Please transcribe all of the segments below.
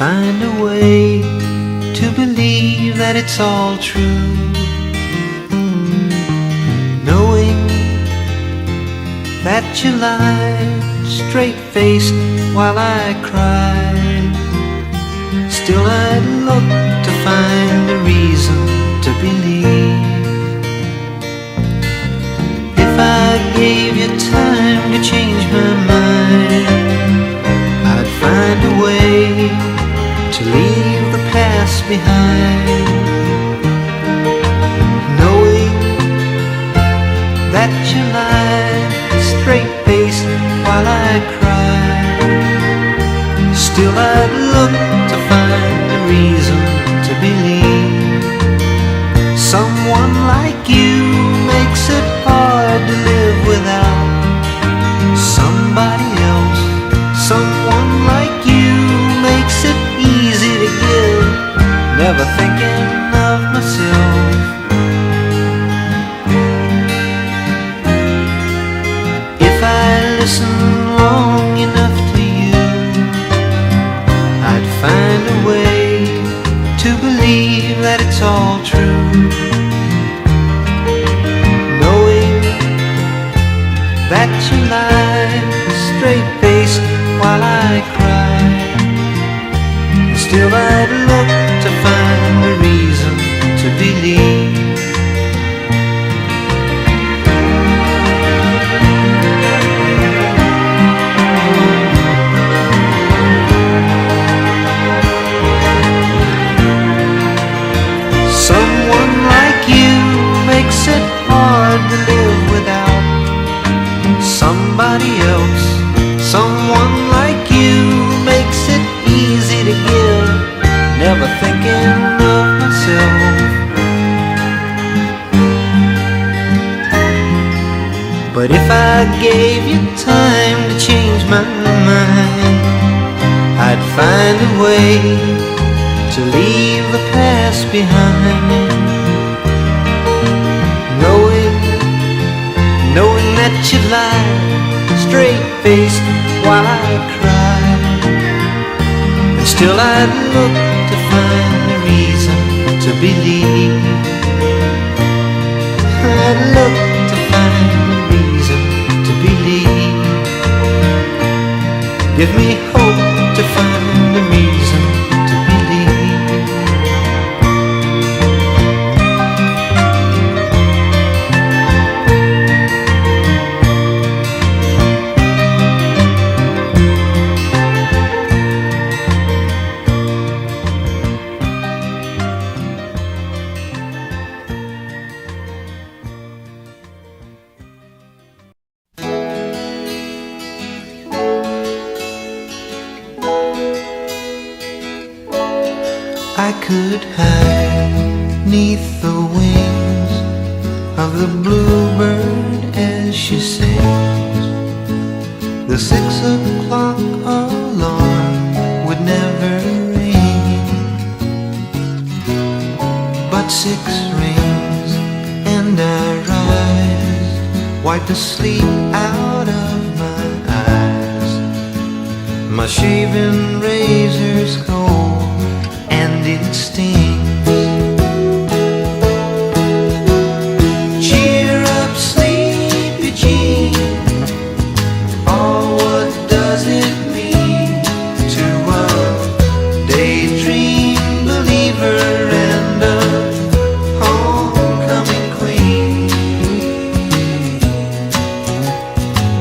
find a way to believe that it's all true, knowing that you lied straight-faced while I cried. Still I'd look to find a reason to believe. If I gave you time to change my mind, I'd find a way to leave the past behind, knowing that you lied straight-faced while I cried. Still I'd look to find a reason to believe. Someone like you makes it hard to live without somebody else. Someone like you makes it easy to give, never thinking of myself. If I listened long enough to you, I'd find a way to believe that it's all true, knowing that you lied straight-faced while I cried. Still I'd look to find a reason to believe. Someone like you makes it hard to live without somebody else. Someone like you makes it easy to give, never thinking of myself. But if I gave you time to change my mind, I'd find a way to leave the past behind, knowing that you lied straight-faced while I cried. And still I'd look to find a reason to believe. I'd look to find a reason to believe. Give me hope to find a reason to believe. I could hide 'neath the wings of the bluebird as she sings. The 6 o'clock alarm would never ring, but 6 rings and I rise, wipe the sleep out of my eyes. My shaving razor's cold and it stings. Cheer up, sleepy Jean. Oh, what does it mean to a daydream believer and a homecoming queen?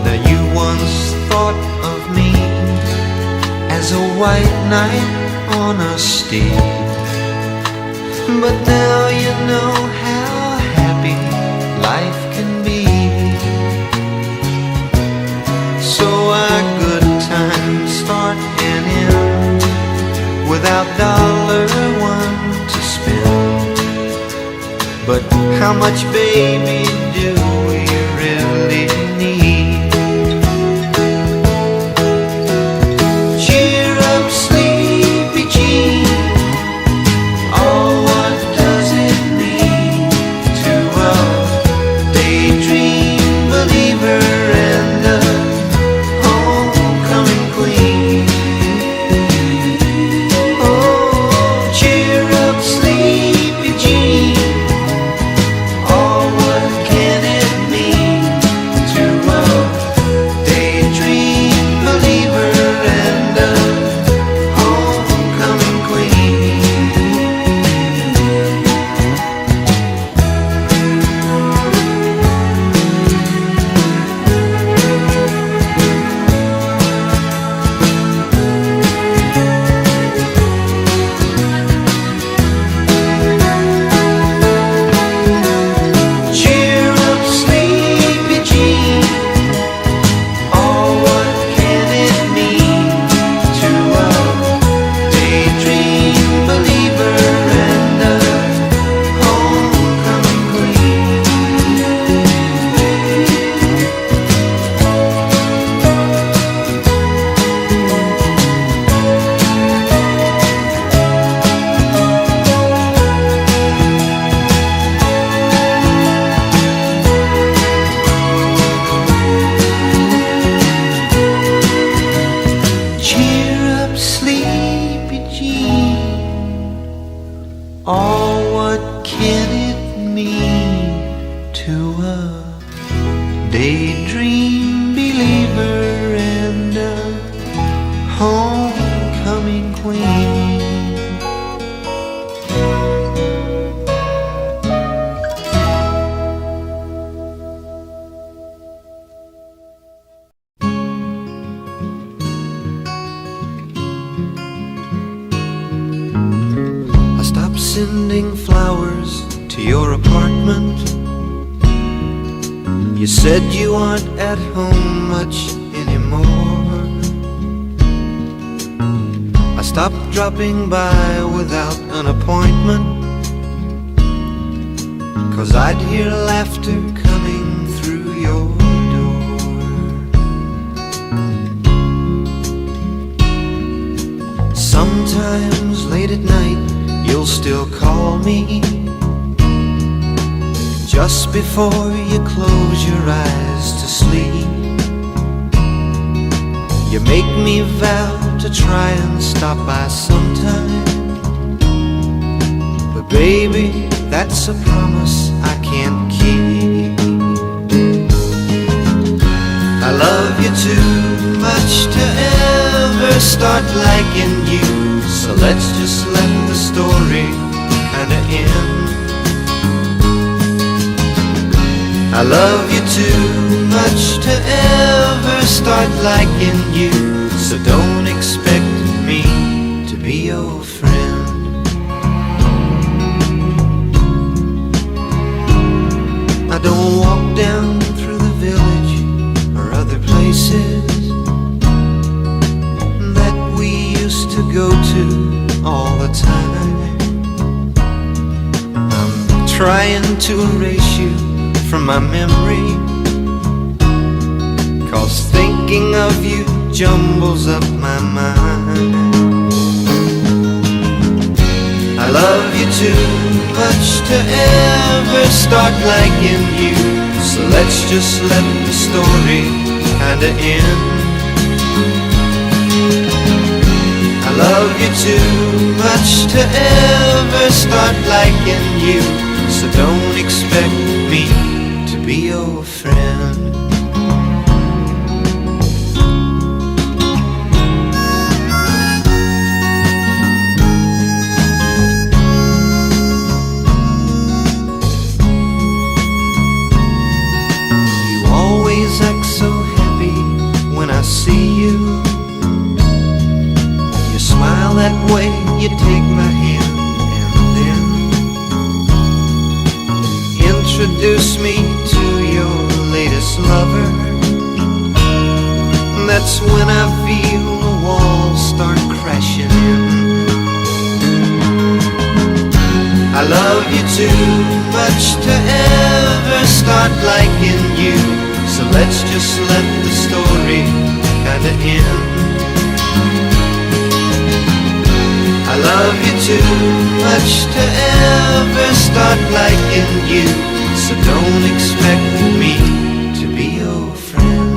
Now you once thought of me as a white knight on a steed, but now you know how happy life can be. So our good times start and end without $1 to spend. But how much, baby, do we really need? queen. I stopped sending flowers to your apartment. You said you aren't at home much anymore. I stopped dropping by without an appointment, 'cause I'd hear laughter coming through your door. Sometimes late at night you'll still call me, just before you close your eyes to sleep. You make me vow to try and stop by sometime, but baby, that's a promise I can't keep. I love you too much to ever start liking you, so let's just let the story kinda end. I love you too much to ever start liking you, so don't expect me to be your friend. I don't walk down through the village or other places that we used to go to all the time. I'm trying to erase you from my memory, 'cause thinking of you jumbles up my mind. I love you too much to ever start liking you, so let's just let the story kinda end. I love you too much to ever start liking you, so don't expect me to be your friend. You always act so happy when I see you. You smile that way, you take my hand, and then introduce me to your latest lover. That's when I feel the walls start crashing in. I love you too much to ever start liking you, so let's just let the story kinda end. I love you too much to ever start liking you, so don't expect me to be your friend.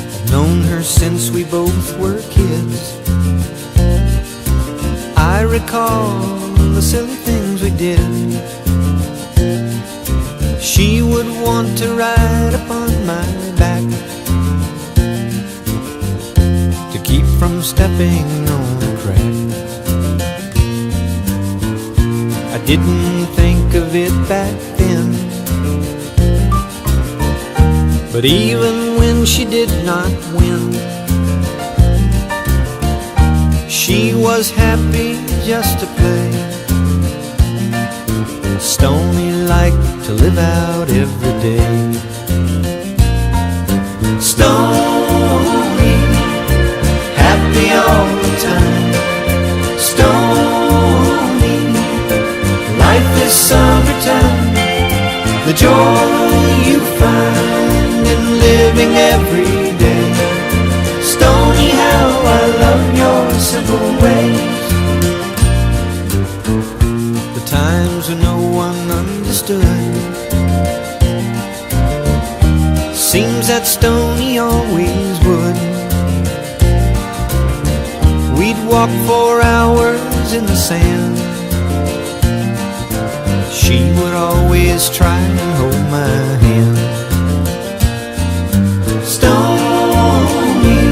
I've known her since we both were kids. I recall the silly things we did. She would want to ride upon my back to keep from stepping on a crack. I didn't think of it back then, but even when she did not win, she was happy just to play. Stony liked to live out every day. Stony, happy all the time. Stony, life is summertime. The joy you find in living every day. Stony, how I love your simple ways. The times when no one understood, Seems that Stoney always would. We'd walk for hours in the sand. She would always try and hold my hand. Stoney,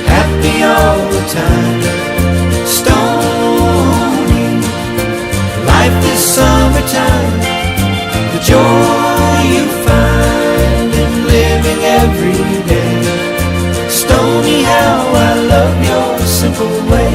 happy all the time. Stoney, life is summertime. The joy you find in living every day. Stoney, how I love your simple way.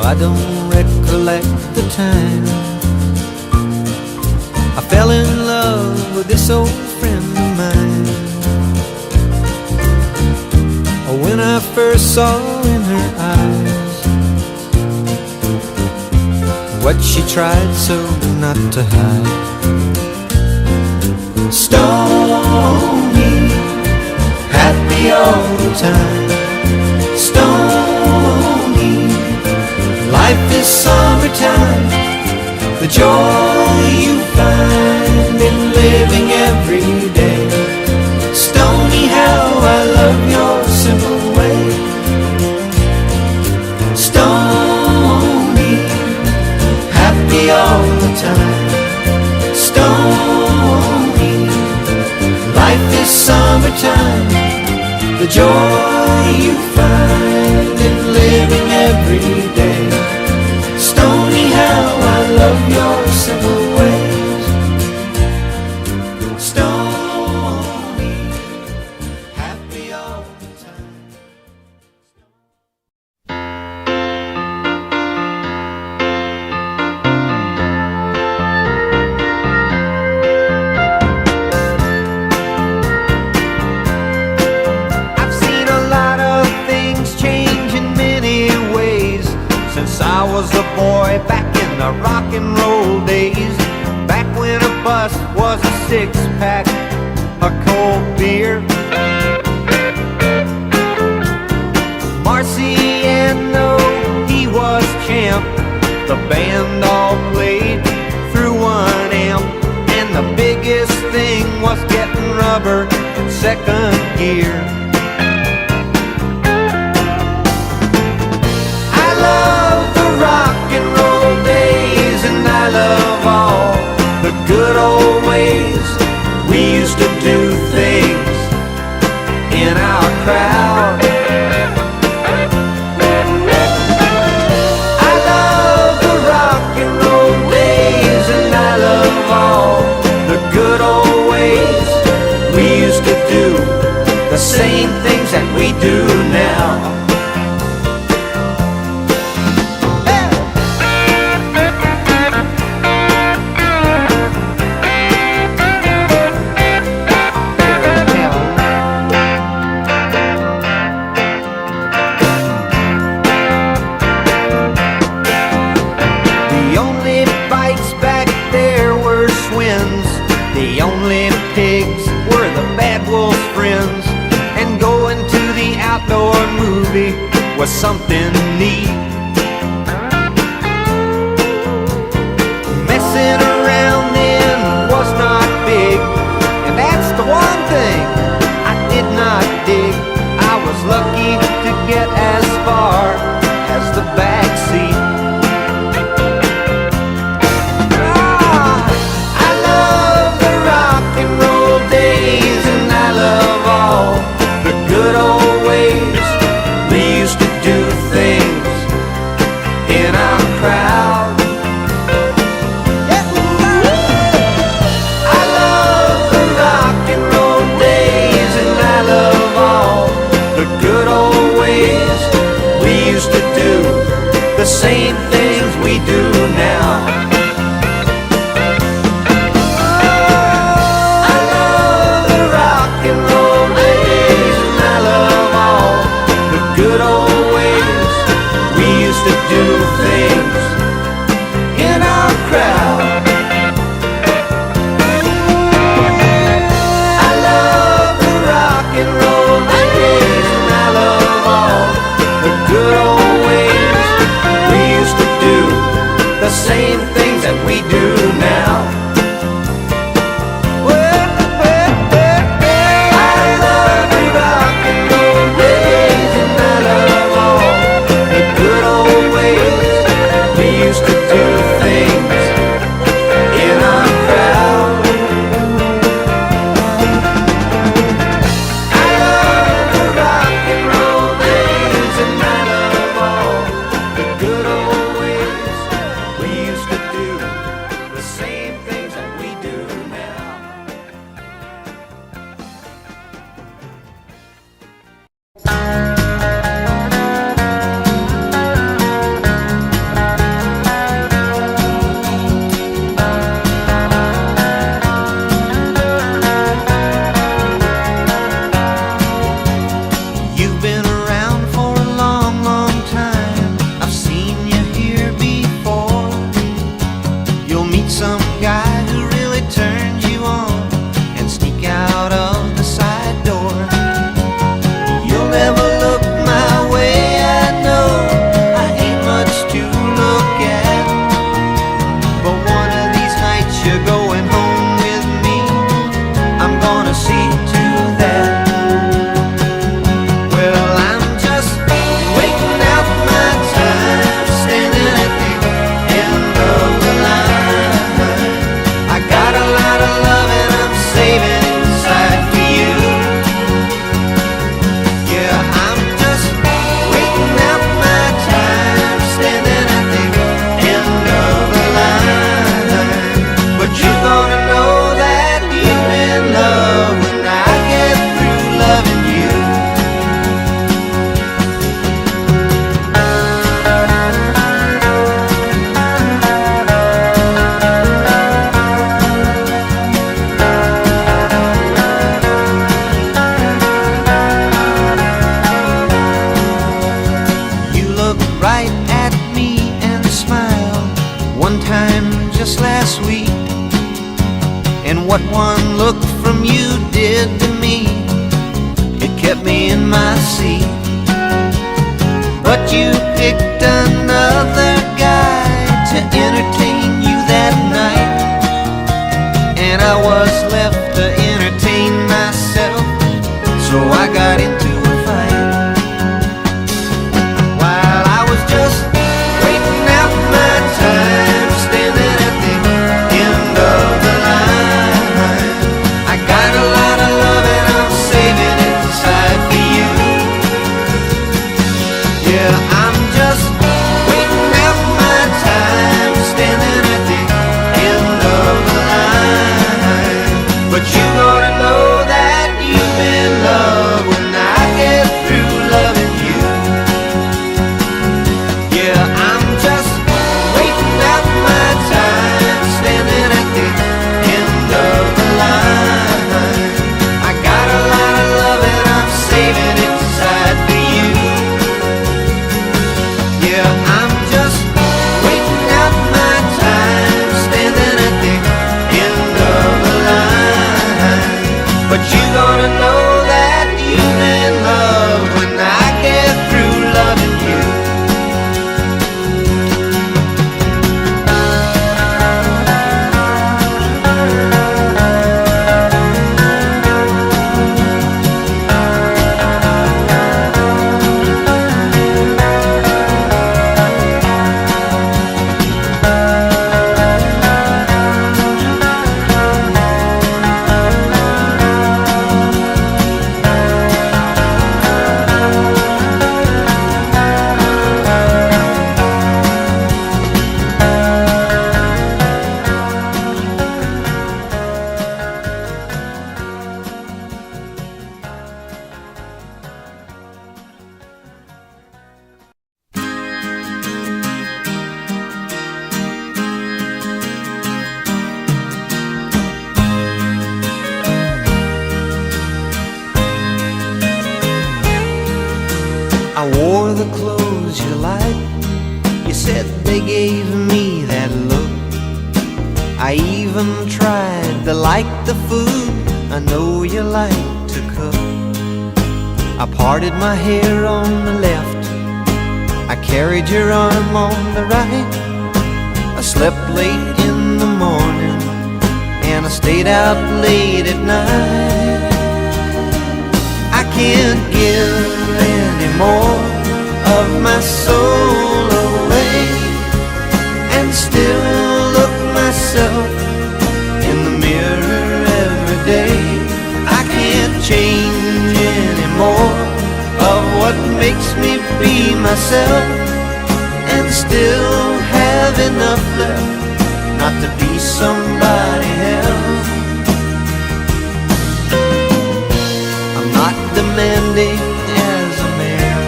I don't recollect the time I fell in love with this old friend of mine. Oh, when I first saw in her eyes what she tried so not to hide. Stoney, happy all the time. Stoney, life is summertime. The joy you find in living every day. Stoney, how I love your simple way. Stoney, happy all the time. Stoney, life is summertime. The joy you find in living every day. Stoney, how I love your simple ways. Stoney, happy all the time. I've seen a lot of things change in many ways since I was a boy back in the rock and roll days. Back when a bus was a six-pack of cold beer. Marciano, he was champ. The band all played through one amp. And the biggest thing was getting rubber in second gear. I love the rock and roll days, and I love all the good old ways we used to do things in our crowd. I love the rock and roll days, and I love all the good old ways we used to do the same things that we do now. Was something neat. Messing around then was not big, and that's the one thing I did not dig. I was lucky to get as far as the back seat. I love the rock and roll days, and I love all the good old ways we used to do things in our crowd. I love the rock and roll days, and I love all the good old ways we used to do the same things we do now. I love the rock and roll days, and I love all the good old ways same things that we do now. what one look from you did to me. It kept me in my seat. But you picked another guy to entertain you that night, and I was left to entertain myself, so I got into a fight. While I was just waiting out my time, standing at the end of the line, I got a lot of love and I'm saving it inside for you. Yeah, I'm just waiting out my time, standing at the end of the line. But you gonna know that you've been loved when I get through loving you. Yeah, I'm just waiting out my time, standing at the end of the line. I got a lot of love and I'm saving it inside for you. Yeah, I'm just waiting out my time, standing at the end of the line. But you gonna know that you've been loved when I get through loving you. I wore the clothes you liked. You said they gave me that look. I even tried to like the food I know you like to cook. I parted my hair on the left, I carried your arm on the right. I I slept late in the morning, and I stayed out late at night. I can't give any more of my soul away, and still look myself in the mirror every day. I can't change any more of what makes me be myself, and still have enough left not to be somebody else. I'm not demanding as a man,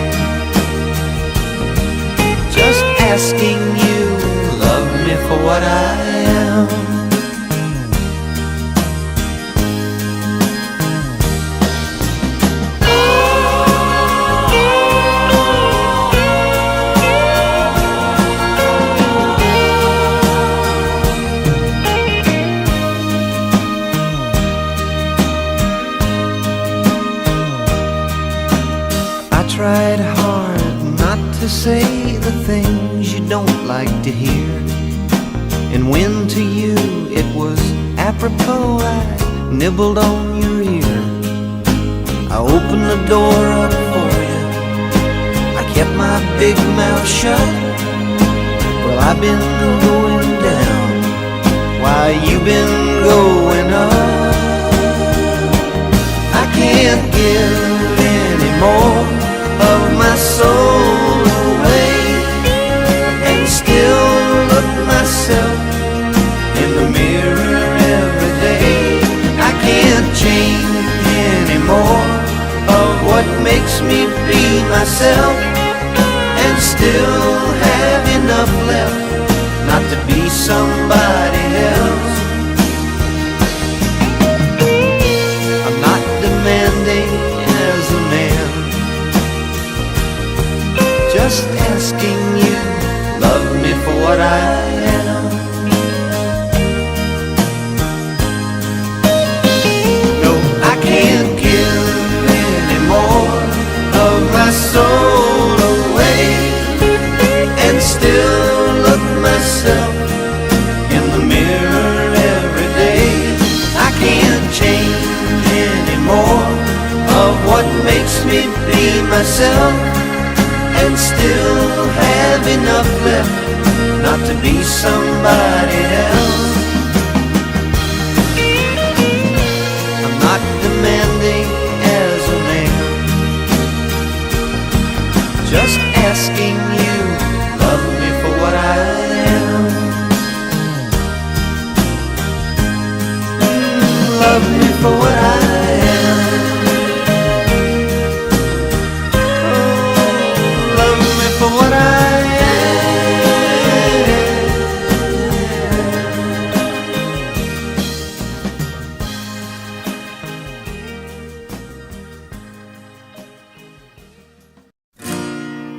just asking you love me for what I am. Tried hard not to say the things you don't like to hear, and when to you it was apropos, I nibbled on your ear. I opened the door up for you, I kept my big mouth shut. Well, I've been going down while you've been going up. I can't give any more of my soul away, and still look myself in the mirror every day. I can't change any more of what makes me be myself, and still have enough left not to be somebody else. I'm not demanding as a man, just asking you love me for what I am. No, I can't give any more of my soul away, and still look myself in the mirror every day. I can't change any more of what makes me be myself, and still have enough left not to be somebody else. I'm not demanding as a man, just asking you love me for what I am. Love me for what I am. For what I am.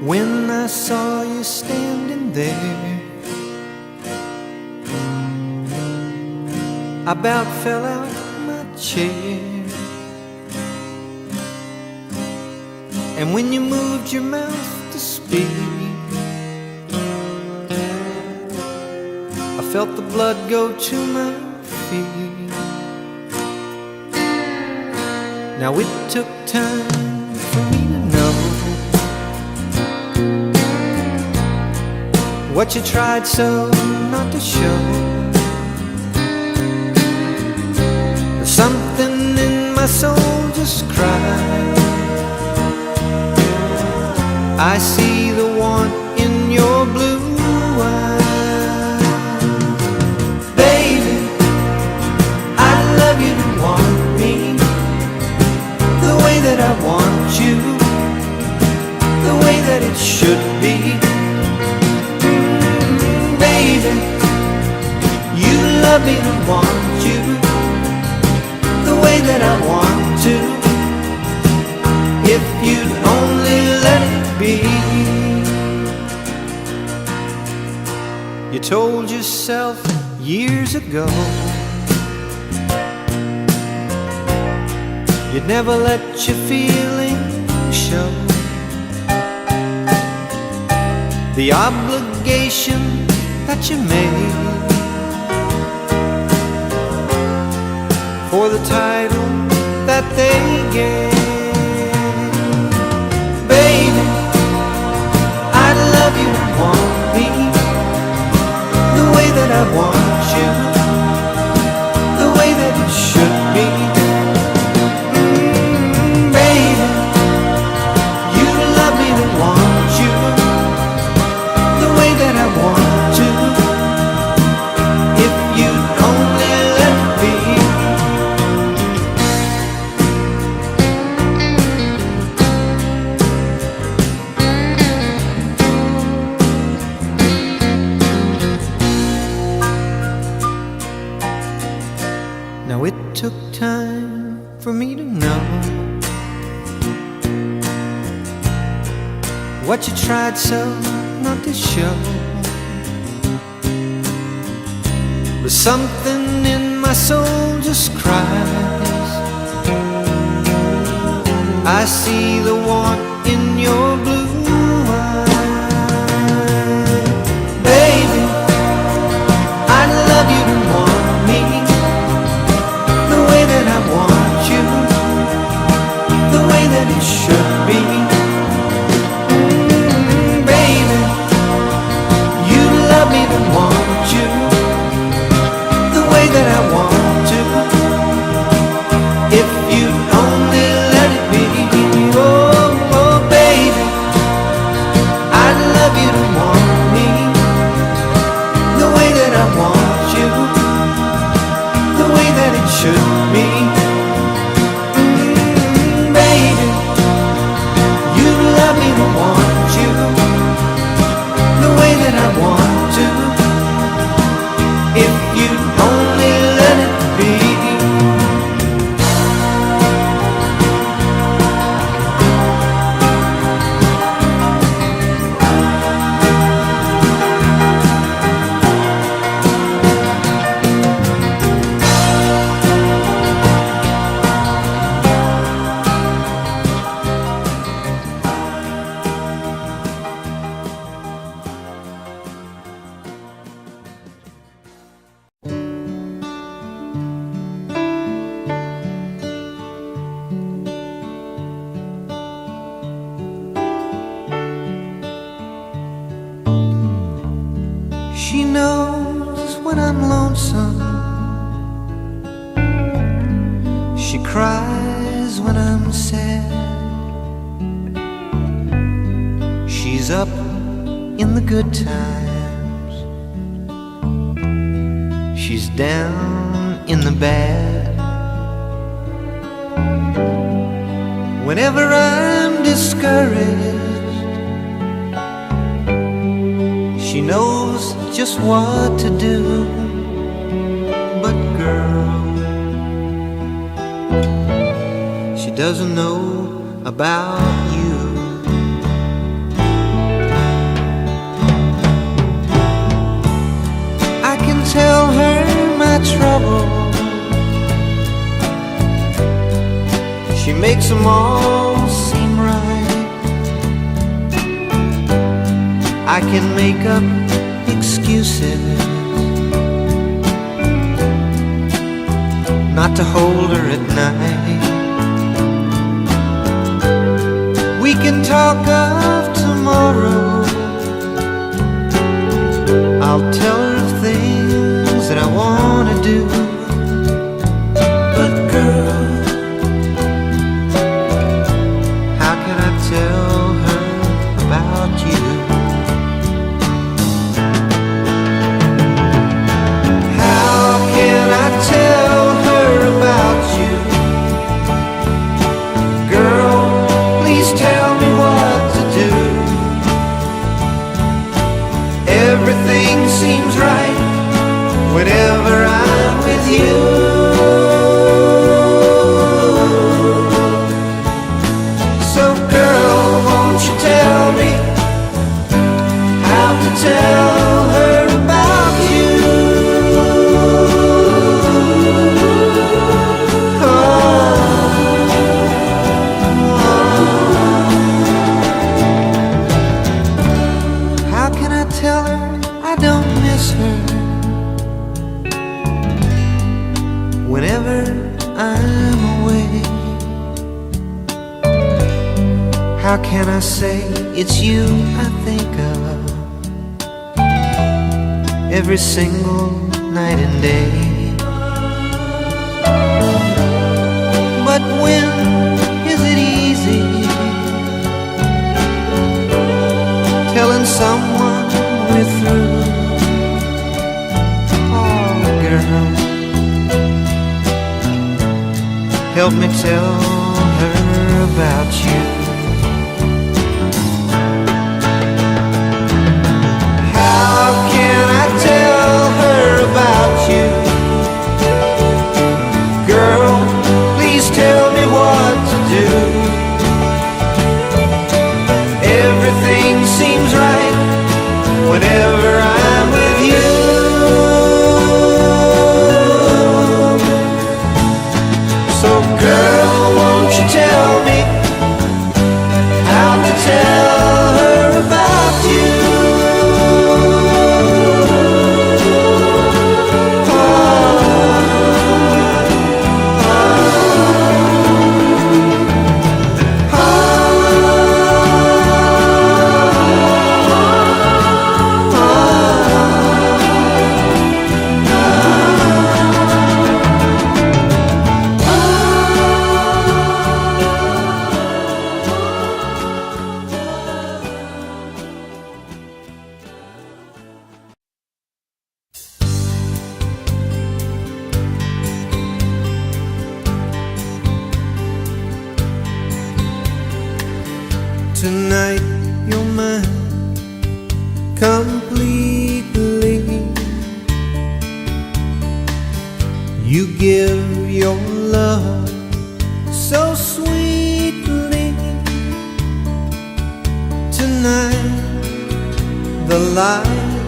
When I saw you standing there, I about fell out my chair. And when you moved your mouth to speak, I felt the blood go to my feet. Now it took time for me to know what you tried so not to show. Something in my soul just cried. I see the want in your blue eyes. Baby, I love you to want me the way that I want you, the way that it should be. Baby, you love me to want you the way that I want to, if you'd only let it be. You told yourself years ago you'd never let your feelings show. The obligation that you made for the title that they gave. Baby, I'd love you and want me the way that I want you, the way that it should be. Baby, you love me and want you the way that I want to, if you'd only let me. Now it took time for me to know what you tried so not to show. But something in my soul just cries. I see the want in your blue eyes. Baby, I'd love you to want me the way that I want you, the way that it should be. Baby, you love me to want you the way that I want to, if you only let it be. Oh, oh baby, I'd love you to want me the way that I want you, the way that it should be. Baby, you love me to want you the way that I want to, if you only let it be. She knows when I'm lonesome, she cries when I'm sad. She's up in the good times, she's down in the bad. Whenever I'm discouraged, she knows just what to do. But girl, she doesn't know about you. I can tell her my trouble, she makes them all seem right. I can make up excuses not to hold her at night. We can talk of tomorrow, I'll tell her of things that I want to do. But girl, how can I tell her about you? Can I tell her about you? Girl, please tell me what to do. Everything seems right whenever I'm with you. So girl, won't you tell me how to tell her about you? Tell her I don't miss miss her whenever I'm away. How can I say it's you I think of every single night and day? But when is it easy telling someone we're through? Oh, girl, help me tell her about you. How can I tell her about you? Girl, please tell me what to do. Everything seems right whenever I'm with you. So girl, won't you tell me how to tell her about you? Tonight you're mine completely. You give your love so sweetly. Tonight the light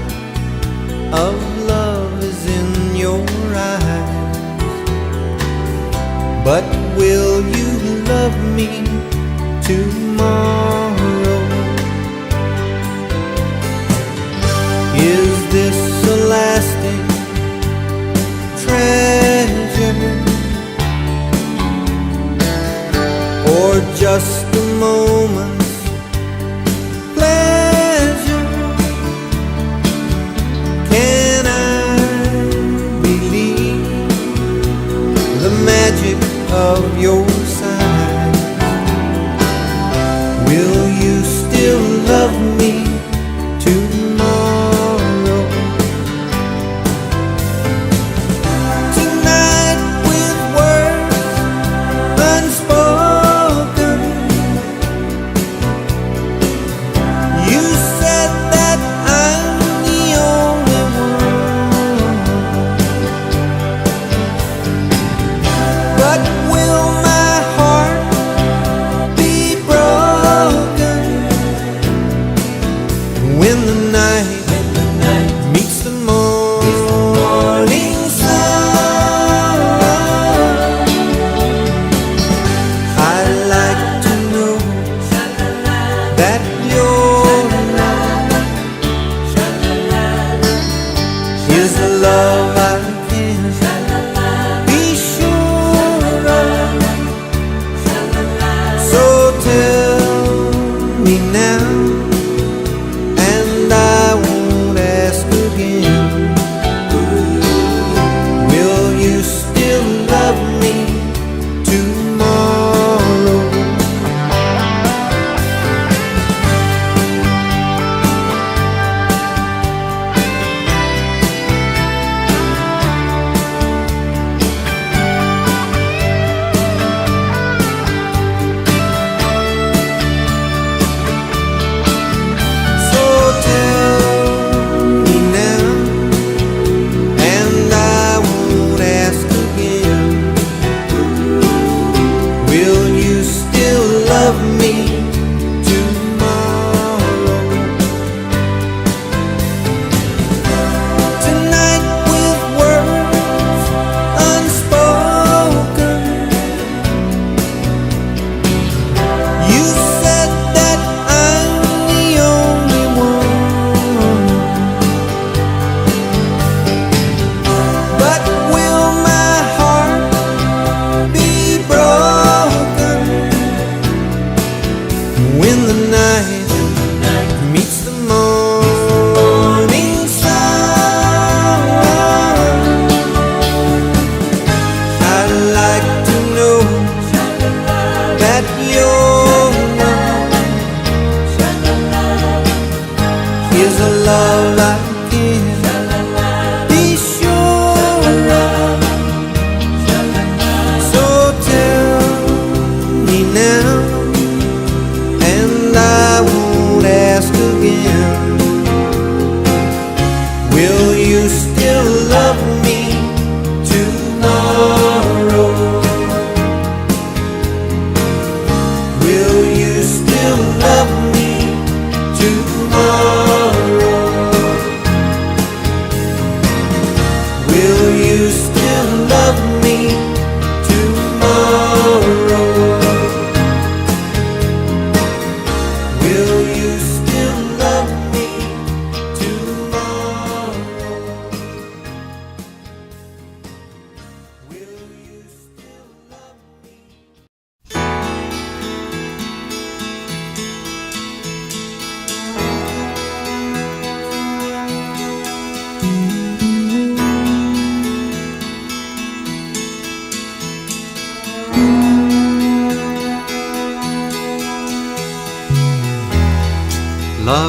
of love is in your eyes. But will you love me tomorrow? Is this a lasting treasure, or just a moment's pleasure? Can I believe the magic of your sight? Will you still love me tomorrow? Tonight with words unspoken,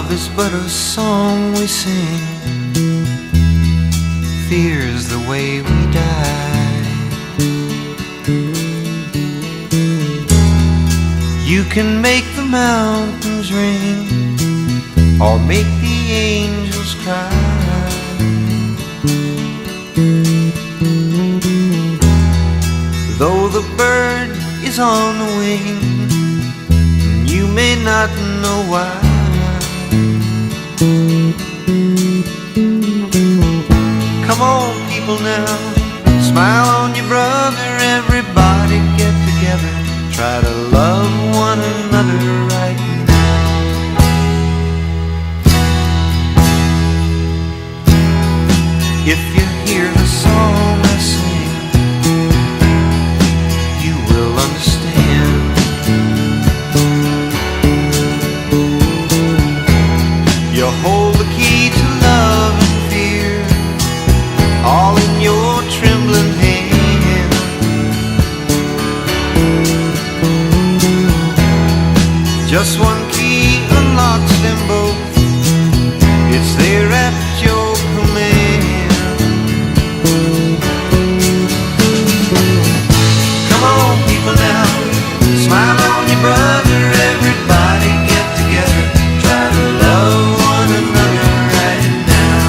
Love is but a song we sing, fear's the way we die. You can make the mountains ring or make the angels cry. Though the bird is on the wing, you may not know why. Come on, people now, smile on your brother. Everybody get together, try to love one another right now. If you hear the song I sing, you will understand. You hold the key to love and fear, all in your trembling hand. Just one key unlocks them both, it's there at your command. Come on, people now, smile on your brother. Everybody get together, try to love one another right now.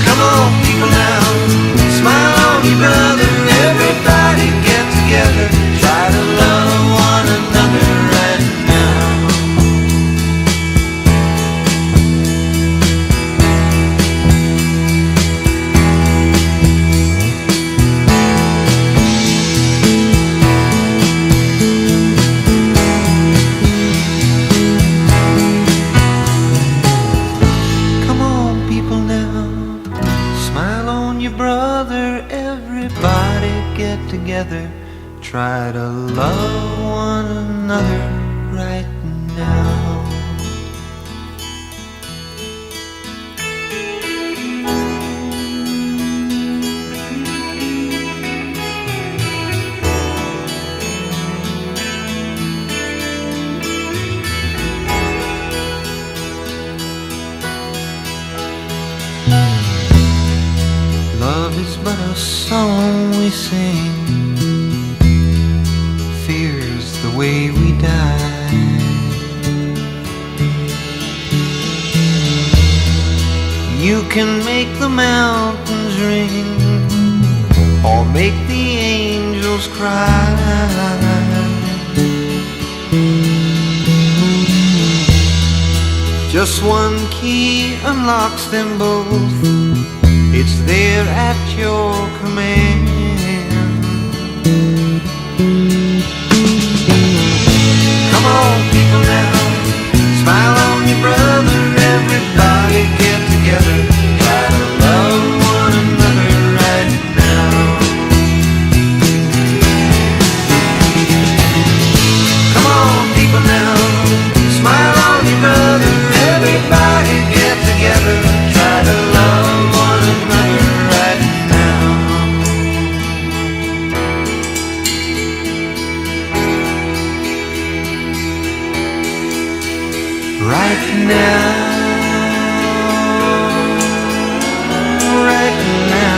Come on, people now, smile on your brother. Everybody get together, try to love one another right now. Come on, people now, smile on your brother. Everybody get together, try to love one another right now. Love is but a song we sing, fear's the way we die. You can make the mountains ring or make the angels cry. Just one key unlocks them both, it's there at your command. Come on, people now, smile on your brother. Everybody get together, try to love one another right now. Come on, people now, smile on your brother. Everybody get together, try to love one another right now. Right now, right now.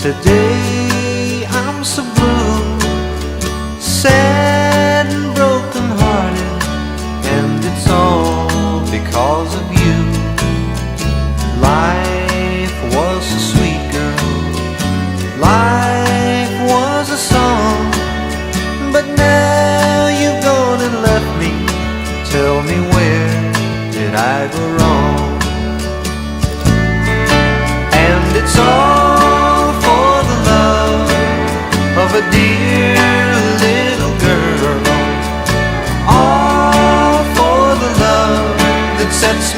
Today I'm so blue, sad and broken hearted, and it's all because of you. Life was so sweet, girl, life was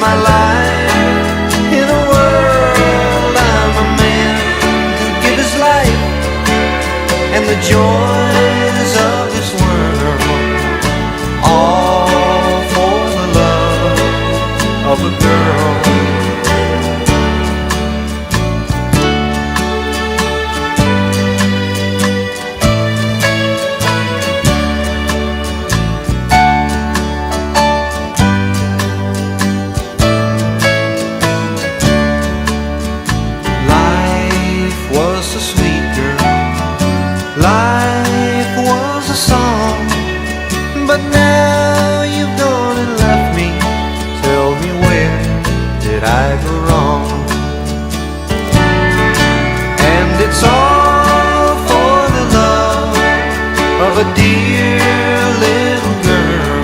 my life. In a world, I'm a man to give his life, and the joys of this world, all for the love of a girl. Life was a song, but now you've gone and left me. Tell me, where did I go wrong? And it's all for the love of a dear little girl,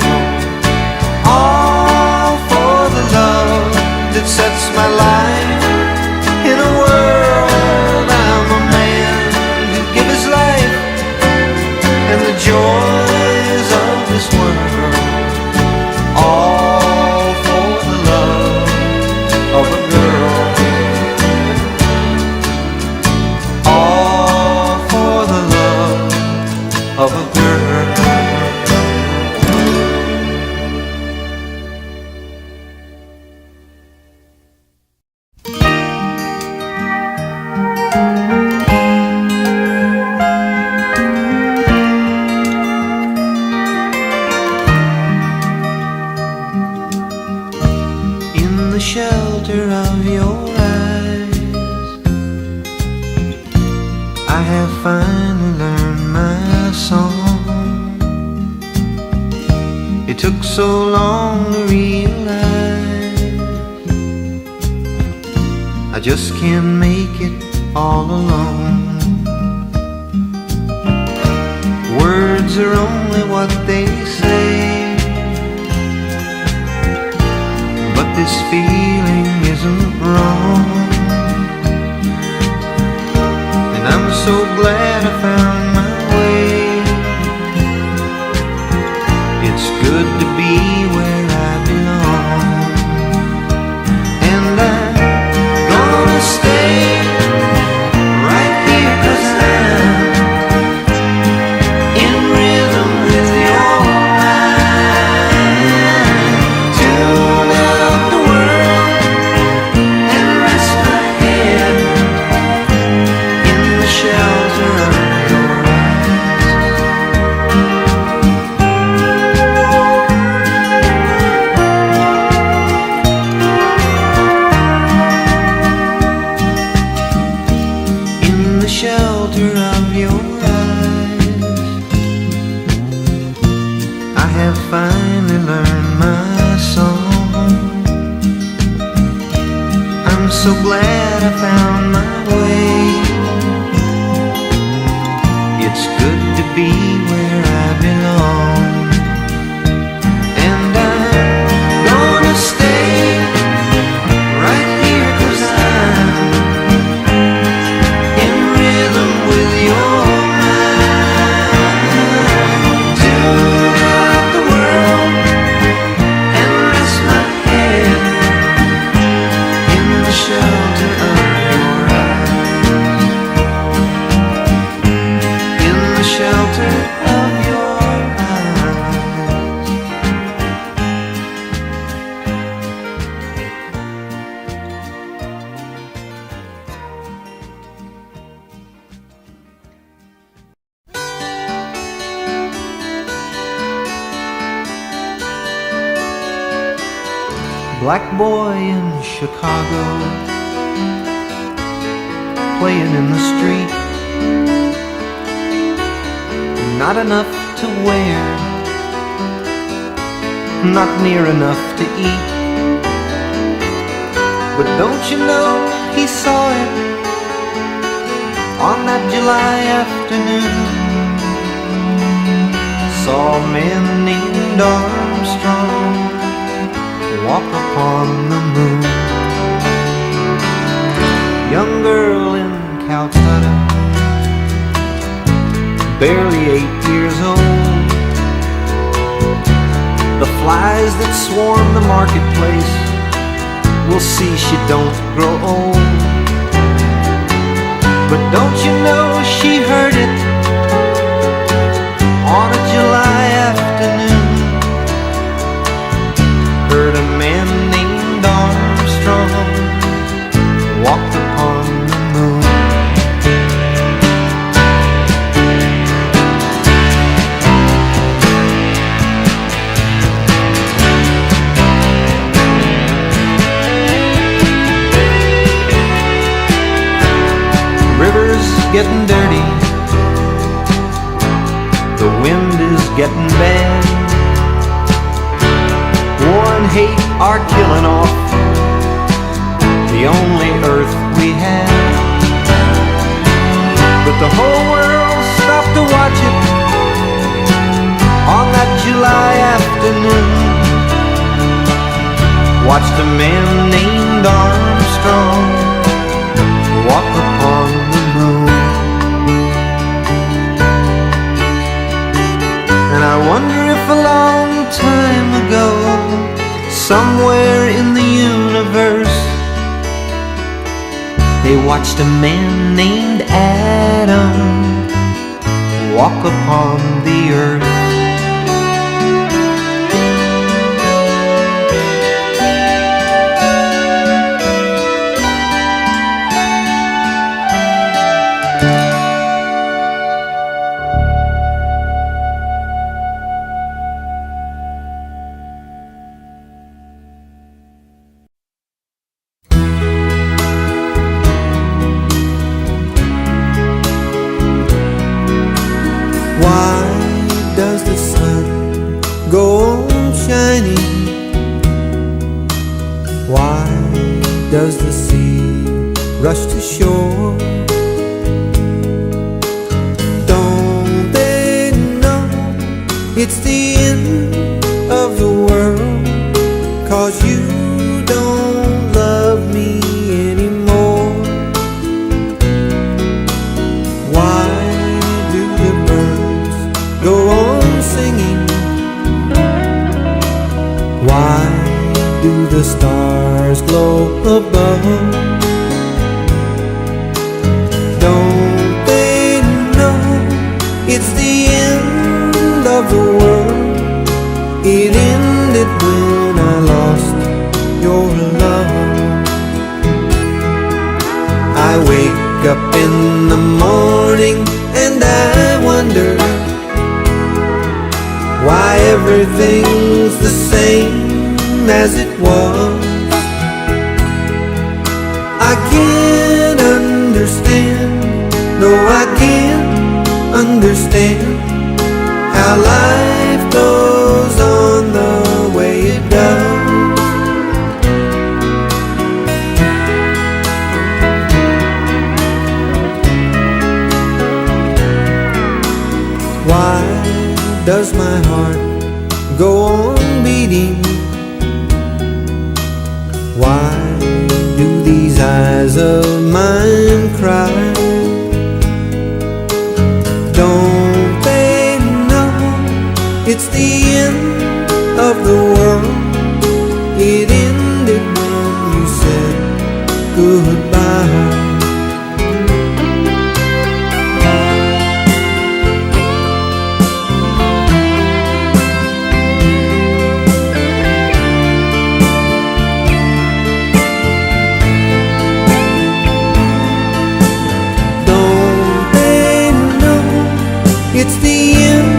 all for the love that sets my life in a world. I'm a man who give his life, and the joys of this world, all for the love of a girl, all for the love of a girl. Shelter of your eyes, I have finally learned my song. It took so long to realize I just can't make it all alone. Words are only what they say, but this feeling isn't wrong. And I'm so glad I found my way. It's good to be where I belong, and I'm gonna stay right here, 'cause I'm in rhythm with your mind. Tune out the world and rest my head in the shelter of your eyes. In the shelter of your eyes, I have finally learned my song. I'm so glad I found my way. It's good to be where I belong, and I'm gonna stay right here, 'cause I'm in rhythm with your mind. Tune out the world and rest my head in the shelter of your eyes, in the shelter of your eyes. Black boy in Chicago, playing in the street. Not enough to wear, not near enough to eat. But don't you know he saw it on that July afternoon. Saw men named Armstrong walk upon the moon. Young girl in Calcutta, barely 8 years old. The flies that swarm the marketplace we'll see she don't grow old. But don't you know she heard it on a July afternoon. Heard a man named Armstrong walked upon the moon. River's getting dirty, the wind is getting bad. War and hate are killing off the only earth we have. But the whole world stopped to watch it on that July afternoon. Watched a man named Armstrong walk upon the moon. And I wonder if a long time ago, somewhere in the universe, they watched a man named Adam walk upon the earth. Does the sea rush to shore? Don't they know it's the end of the world? 'Cause you don't love me anymore. Why do the birds go on singing? Why do the stars glow above? Don't they know it's the end of the world? It ended when I lost your love. I wake up in the morning and I wonder why everything's the same as it was. I can't understand, no I can't understand how life goes on the way it does. Why does my heart go on beating? Why do these eyes of mine cry? Don't they know it's the end of the world? It ended when you said goodbye. It's the end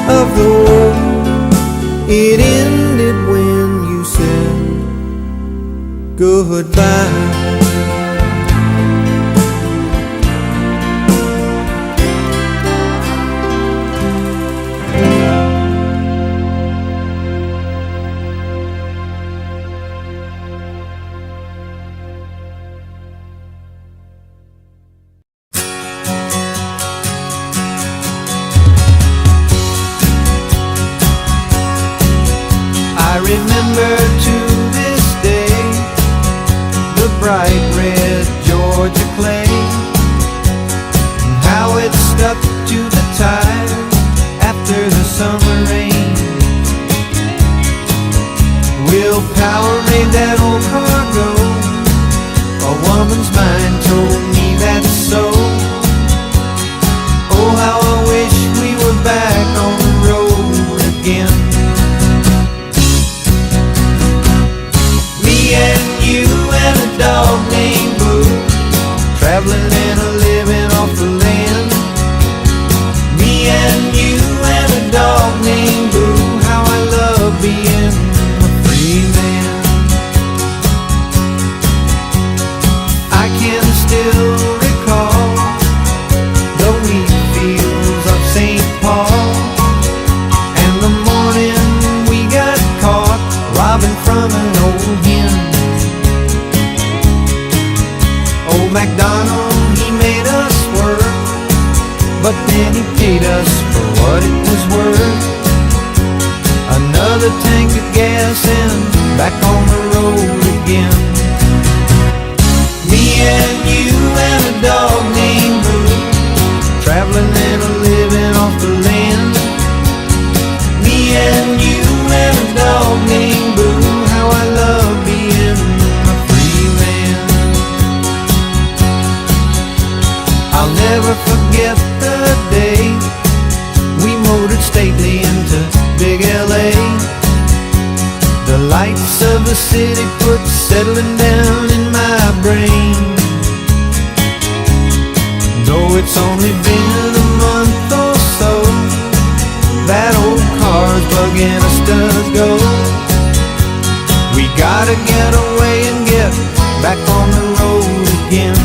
of the world. It ended when you said goodbye. Remember to this day the bright red Georgia clay, and how it stuck to the tire after the summer rain. Willpower made that old car go woman's mind told me that's so. Oh, how I wish we were back on the road again. Me and you and a dog named Boo, traveling and a living off the land. Me and you and a dog named Boo, how I love being a free man. I can still recall the wheat fields of St. Paul, and the morning we got caught robbing from an old hen. Old MacDonald, he made us work, but then he paid us for what it was worth. Another tank of gas and back on the road again. Me and you and a dog named Boo, traveling and a living off the land. Me and you and a dog named Boo, how I love being a free man. I'll never forget the day we motored stately into big LA. The lights of the city put settling down in my brain. Though it's only been a month or so, that old car's bugging us to go. We gotta get away and get back on the road again.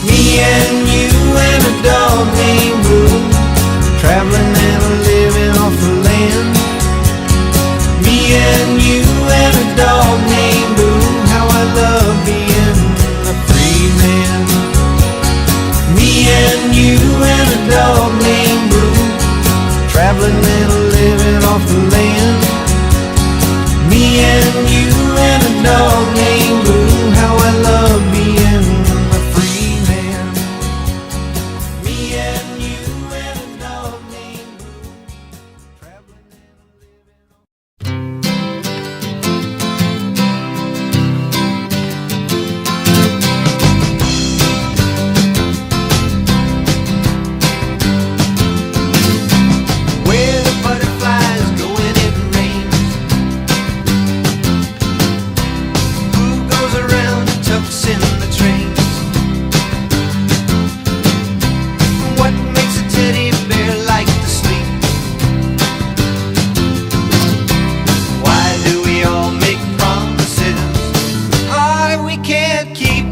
Me and you and a dog named Boo, traveling and a living off the land. Me and you and a dog named Boo, how I love being a free man. Me and you and a dog named Boo, traveling and a living off the land. Me and you and a dog named Boo, how I love being a free man. Me and you and a dog named Boo, traveling and a living off. Where the butterflies go when it rains, who goes around and tucks in the trains? What makes a teddy bear like to sleep? Why do we all make promises we can't keep?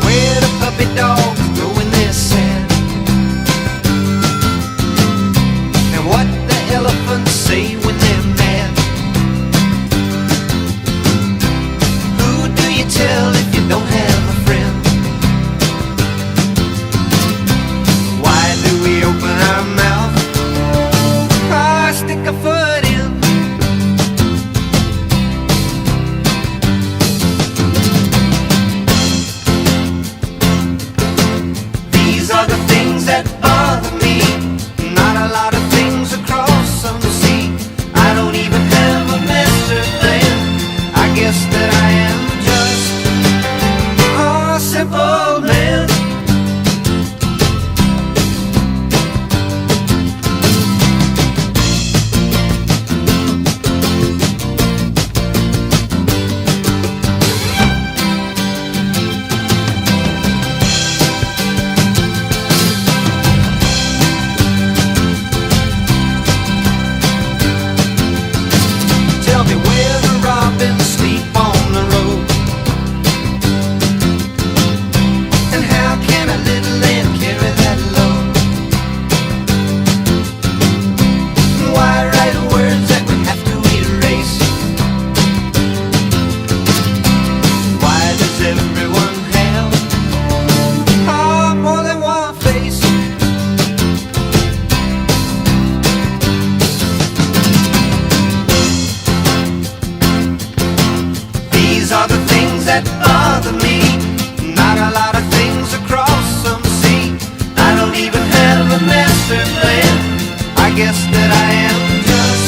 Where the puppy dogs go when they're sad, and what the elephants say when they're mad? Who do you tell if you don't have a friend? Why do we open our mouth or stick a foot in? These are the things that bother me. Not a lot of things across some sea. I don't even have a master plan. I guess that I am just a simple man. Tell me where the robins sleep on the road, and how can a little ant carry that load? Why write words that we have to erase? Why does everyone have more than one face? These are the things that bother me. Not a lot of things across some sea. I don't even have a master plan. I guess that I am just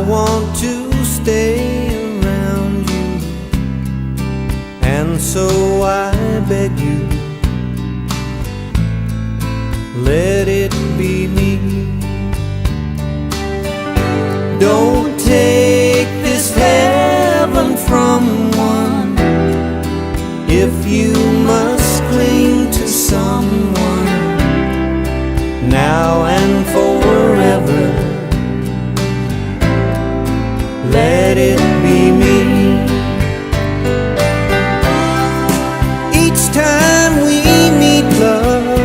want to stay around you, and so I beg you, let it be me. Don't take this heaven from one if you must cling to someone now and forever. Let it be me. Each time we meet, love,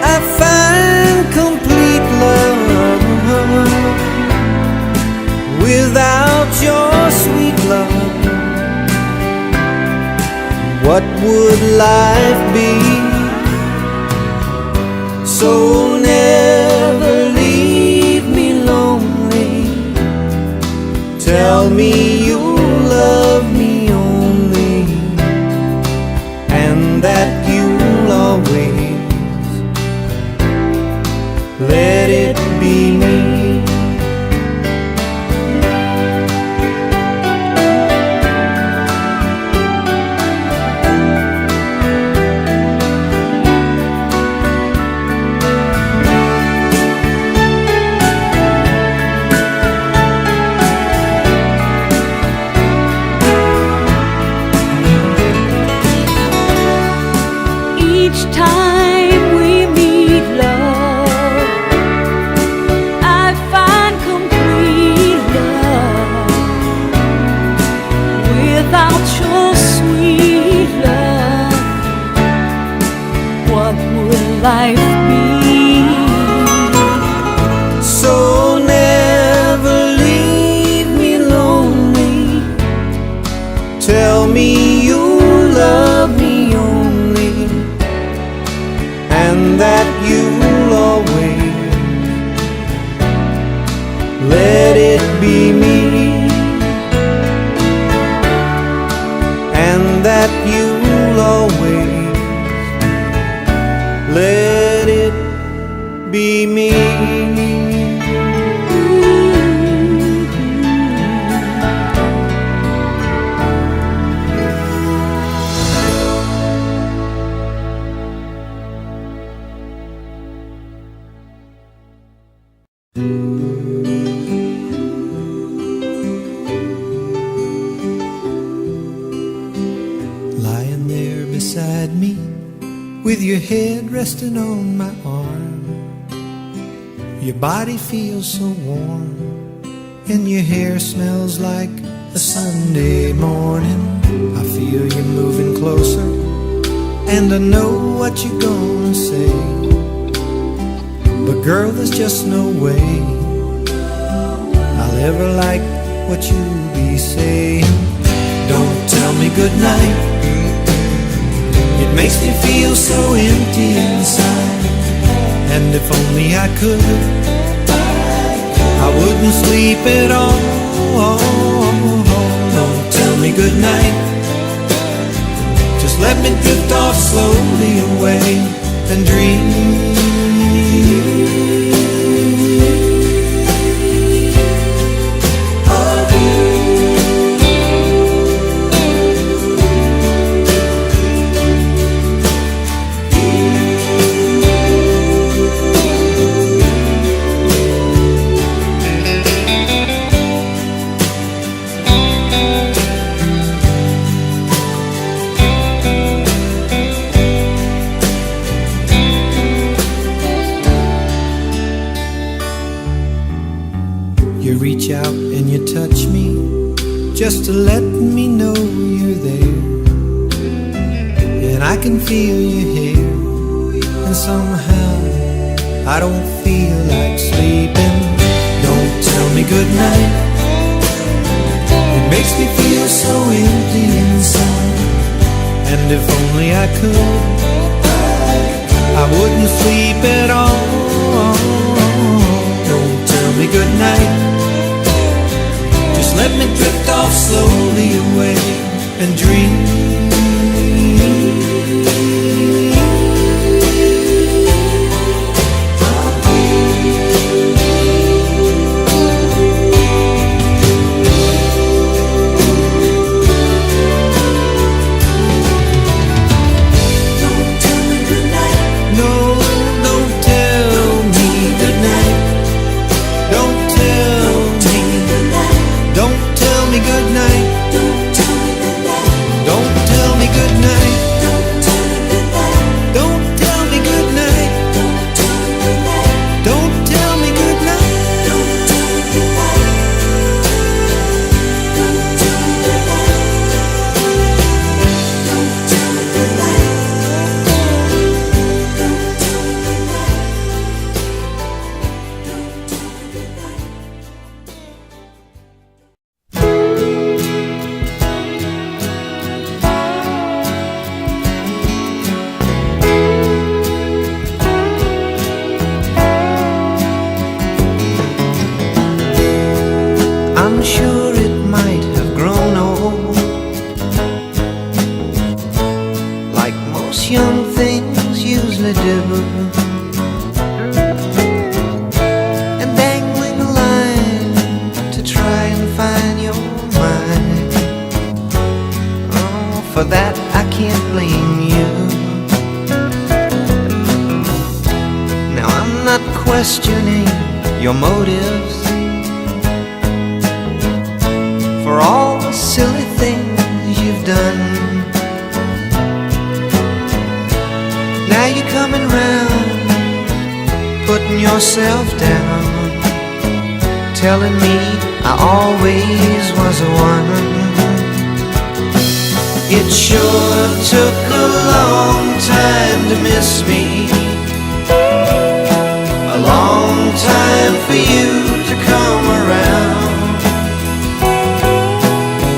I find complete love. Without your sweet love, what would life be? So never leave me lonely. Tell me you'll love me only, and that you'll always let it be me. Each time we meet, love, I find complete love. Without your sweet love, what would life be? So never leave me lonely. Tell me you'll love me only, and that you'll always let it be me, and that you'll always let it be me. Lying there beside me, with your head resting on my arm, your body feels so warm, and your hair smells like a Sunday morning. I feel you moving closer, and I know what you're gonna say, but girl, there's just no way I'll ever like what you be saying. Don't tell me goodnight, it makes me feel so empty inside. And if only I could, I wouldn't sleep at all. Don't tell me goodnight, just let me drift off slowly away and dream. You reach out and you touch me, just to let me know you're there, and I can feel you here, and somehow I don't feel like sleeping. Don't tell me goodnight, it makes me feel so empty inside. And if only I could, I wouldn't sleep at all. Don't tell me goodnight, just let me drift off slowly away and dream. questioning your motives for all the silly things you've done. Now you're coming round, putting yourself down, telling me I always was the one. It sure took a long time to miss me, a long time for you to come around,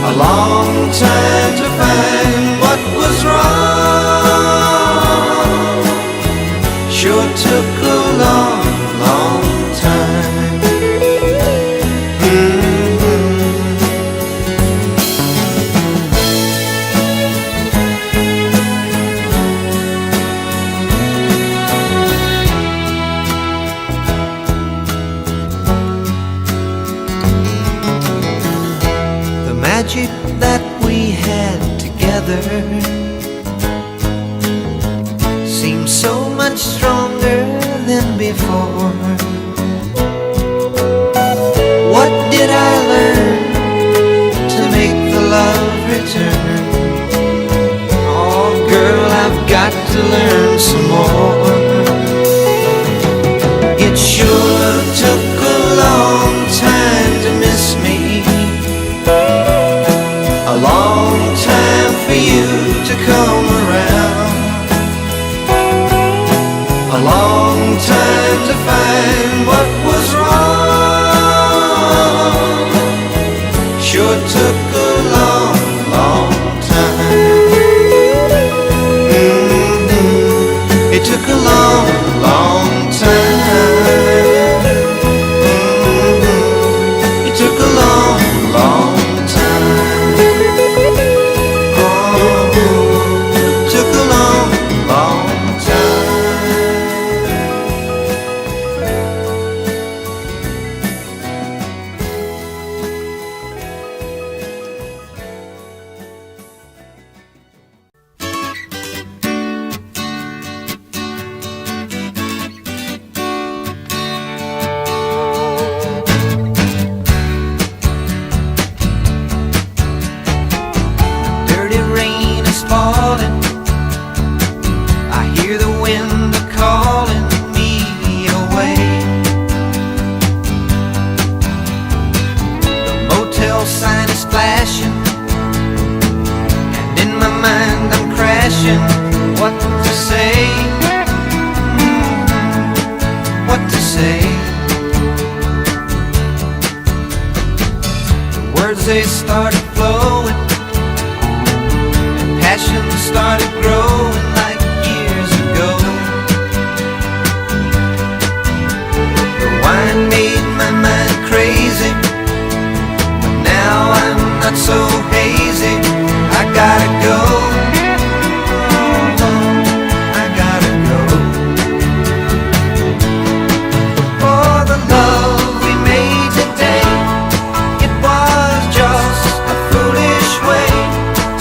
a long time to find what was wrong. Sure took a long, long time. Magic that we had together seems so much stronger than before. What did I learn to make the love return? Oh girl, I've got to learn some more. It sure took a long time to miss me, a long time for you to come around, a long time to find what was wrong. Sure took a long, long time. It took a long, long time. It took a long, long time. They started flowing, and passion started growing like years ago. The wine made my mind crazy, but now I'm not so hazy. I gotta go, I gotta go. For the love we made today, it was just a foolish way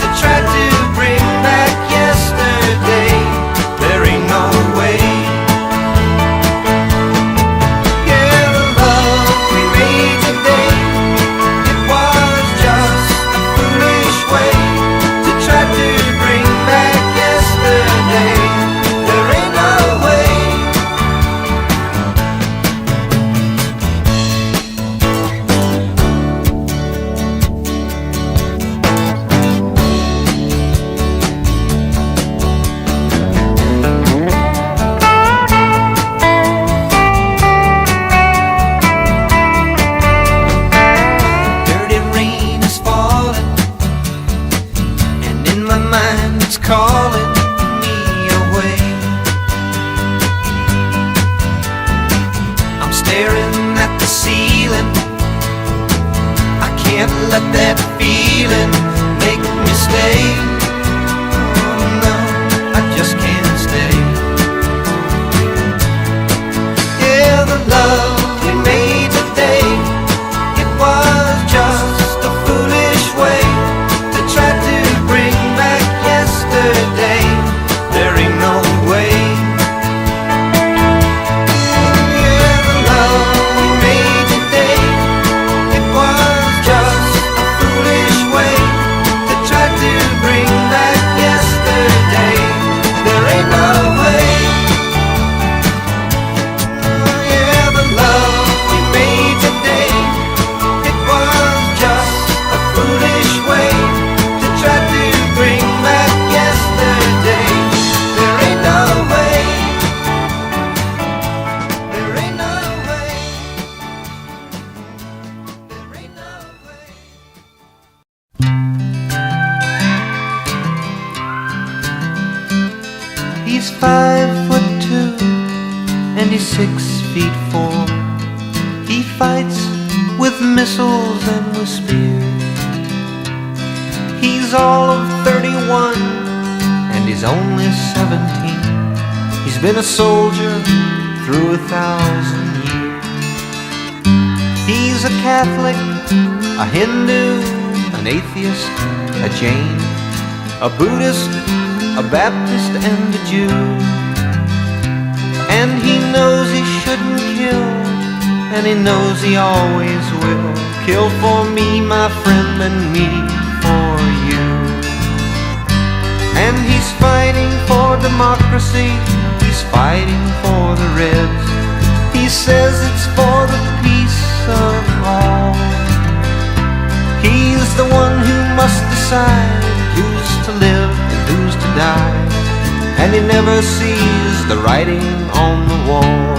to try to bring back yesterday. There ain't no way. Yeah, the love we made today, it was just a foolish way to try to bring back yesterday. There ain't no way. Dirty rain is falling, and in my mind it's calling me away. I'm staring at the ceiling, I can't let that feeling make me stay. Oh no, I just can't stay. Yeah, the love we made today, it was just a foolish way to try to bring back yesterday. There ain't no way. Yeah, the 6'4". He fights with missiles and with spears. He's all of 31 and he's only 17. He's been a soldier through 1,000 years. He's a Catholic, a Hindu, an atheist, a Jain, a Buddhist, a Baptist, and a Jew. And he knows he shouldn't kill, and he knows he always will. Kill for me, my friend, and me for you. And he's fighting for democracy, he's fighting for the Reds. He says it's for the peace of all. He's the one who must decide who's to live and who's to die. And he never sees the writing on the wall.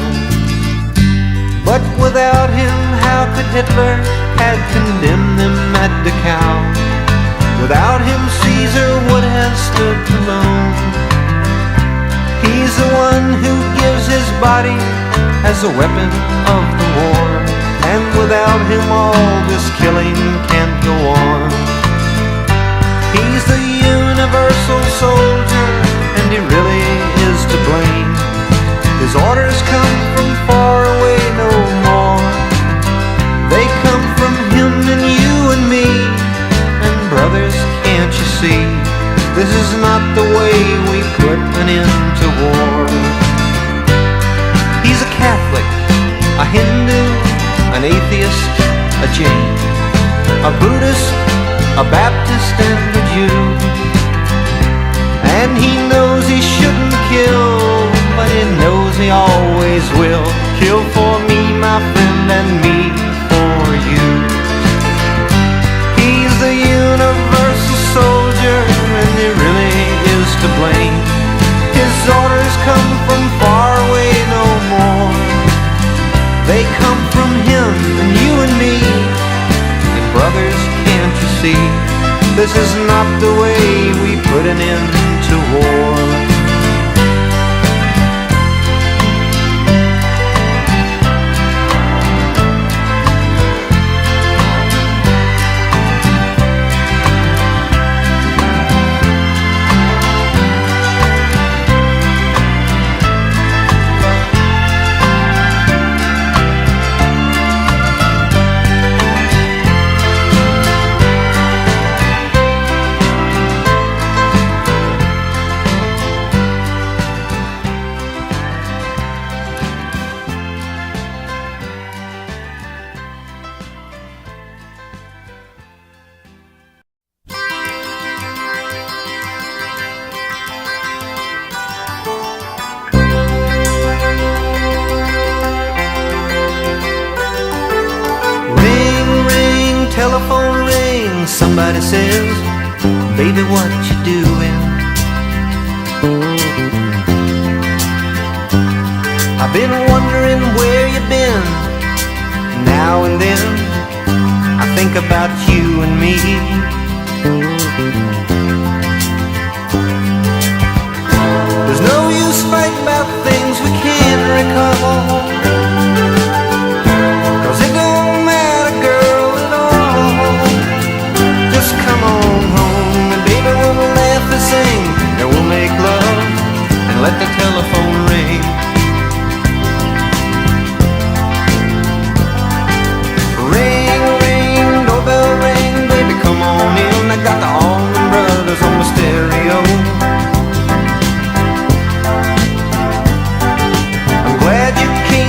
But without him, how could Hitler have condemned them at Dachau? Without him, Caesar would have stood alone. He's the one who gives his body as a weapon of the war. And without him, all this killing can't go on. He's the universal soldier, and he really is to blame. His orders come from far away no more. They come from him and you and me. And brothers, can't you see, this is not the way we put an end to war. He's a Catholic, a Hindu, an atheist, a Jain, a Buddhist, a Baptist, and a Jew. And he knows he shouldn't kill, but he knows he always will. Kill for me, my friend, and me for you. He's the universal soldier, and he really is to blame. His orders come from far away no more. They come from him and you and me. And brothers, can't you see, this is not the way we put an end to war. Telephone rings, somebody says, baby, what you doing? I've been wondering where you've been. Now and then I think about you and me. There's no use fighting about things we can't recall. Come on home, and baby, we'll laugh and sing, and we'll make love, and let the telephone ring. Ring, ring, doorbell ring, baby, come on in. I got the Allman Brothers on the stereo. I'm glad you came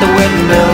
the wedding bell